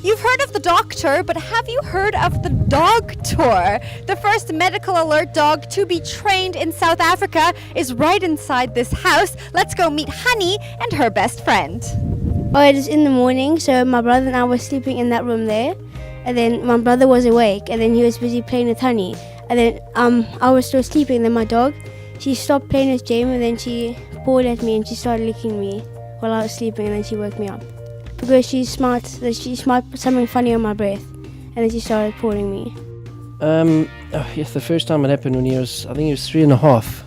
You've heard of the doctor, but have you heard of the dogtor? The first medical alert dog to be trained in South Africa is right inside this house. Let's go meet Honey and her best friend. Oh, it is in the morning, so my brother and I were sleeping in that room there. And then my brother was awake, and then he was busy playing with Honey. And then I was still sleeping, and then my dog, she stopped playing with Jamie, and then she pawed at me and she started licking me while I was sleeping, and then she woke me up. Because she smelled something funny on my breath, and then she started pawing me. Yes, the first time it happened when I think he was 3.5.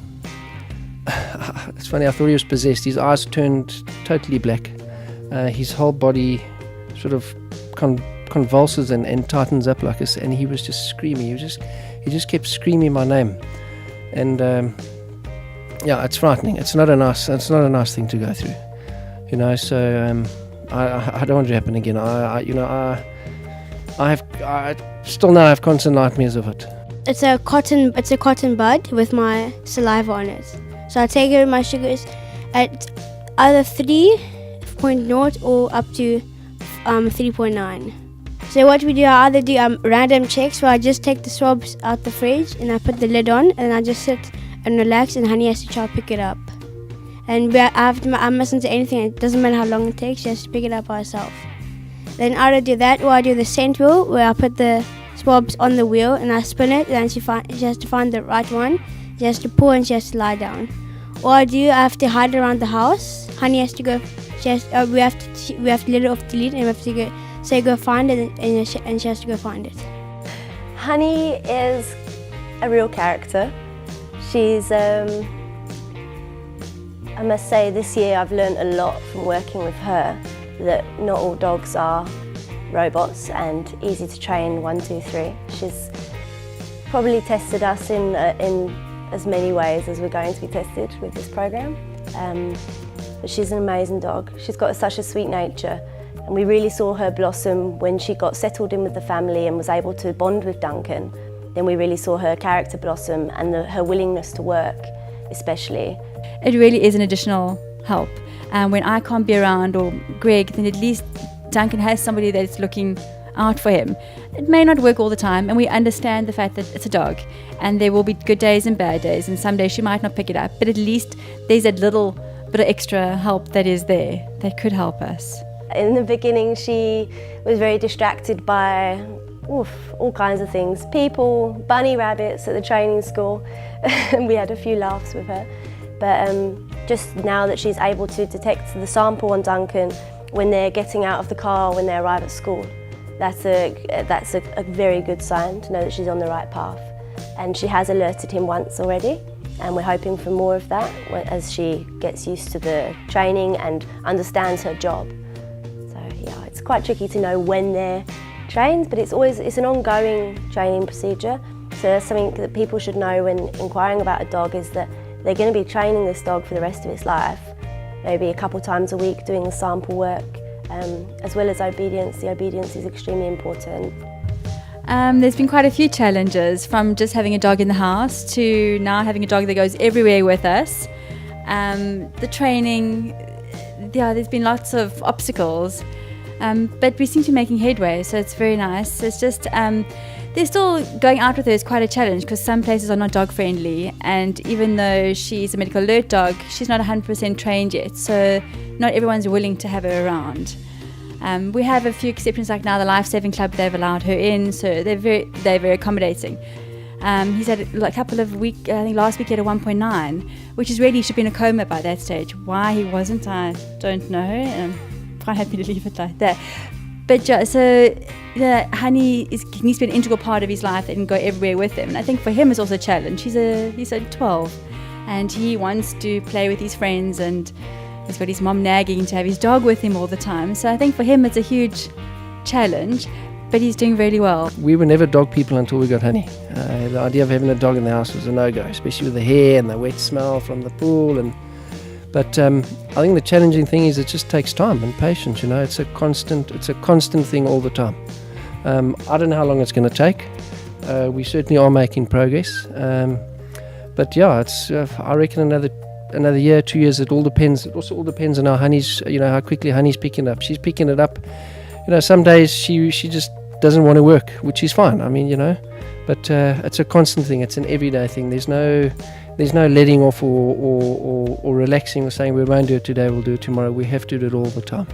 It's funny, I thought he was possessed. His eyes turned totally black. His whole body sort of convulses and tightens up like this, and he was just screaming. He just kept screaming my name, and yeah, it's frightening. It's not a nice thing to go through, you know. So I don't want it to happen again. I still now have constant nightmares of it. It's a cotton bud with my saliva on it. So I take it with my sugars at either 3.0 or up to 3.9. So what we do, I either do random checks where I just take the swabs out the fridge and I put the lid on, and I just sit and relax, and Honey has to try to pick it up. And I mustn't say anything. It doesn't matter how long it takes. She has to pick it up by herself. Then I either do that, or I do the scent wheel, where I put the swabs on the wheel and I spin it, and then she has to find the right one. She has to pull and she has to lie down. Or I have to hide around the house. Honey has to go. We have to let it off the lead, and we have to go find it, and she has to go find it. Honey is a real character. She's I must say, this year I've learned a lot from working with her, that not all dogs are robots and easy to train 1, 2, 3. She's probably tested us in as many ways as we're going to be tested with this program. But she's an amazing dog. She's got such a sweet nature, and we really saw her blossom when she got settled in with the family and was able to bond with Duncan. Then we really saw her character blossom, and her willingness to work especially. It really is an additional help. When I can't be around, or Greg, then at least Duncan has somebody that's looking out for him. It may not work all the time, and we understand the fact that it's a dog and there will be good days and bad days, and some days she might not pick it up, but at least there's that little bit of extra help that is there that could help us. In the beginning she was very distracted by all kinds of things. People, bunny rabbits at the training school. We had a few laughs with her. But just now that she's able to detect the sample on Duncan when they're getting out of the car, when they arrive at school, that's a very good sign to know that she's on the right path. And she has alerted him once already, and we're hoping for more of that as she gets used to the training and understands her job. So yeah, it's quite tricky to know when they're trained, but it's an ongoing training procedure. So that's something that people should know when inquiring about a dog, is that they're going to be training this dog for the rest of its life, maybe a couple times a week doing the sample work, as well as obedience. The obedience is extremely important. There's been quite a few challenges, from just having a dog in the house to now having a dog that goes everywhere with us. The training, yeah, there's been lots of obstacles, but we seem to be making headway, so it's very nice. It's just they're still going out with her is quite a challenge, because some places are not dog friendly, and even though she's a medical alert dog, she's not 100% trained yet, so not everyone's willing to have her around. We have a few exceptions, like now the Life Saving Club, they've allowed her in, so they're very accommodating. He's had a couple of weeks, I think last week he had a 1.9, which is really, he should be in a coma by that stage. Why he wasn't, I don't know. I'm quite happy to leave it like that. But so Honey needs to be an integral part of his life and go everywhere with him. And I think for him it's also a challenge. He's 12, and he wants to play with his friends, and he's got his mom nagging to have his dog with him all the time. So I think for him it's a huge challenge, but he's doing really well. We were never dog people until we got Honey. The idea of having a dog in the house was a no-go, especially with the hair and the wet smell from the pool. But I think the challenging thing is it just takes time and patience. You know, it's a constant thing all the time. I don't know how long it's going to take. We certainly are making progress. But yeah, it's I reckon another year, 2 years. It all depends. It also all depends on how quickly Honey's picking it up. She's picking it up, some days she just doesn't want to work, which is fine. I mean, but it's a constant thing. It's an everyday thing. There's no letting off or relaxing or saying we won't do it today, we'll do it tomorrow. We have to do it all the time.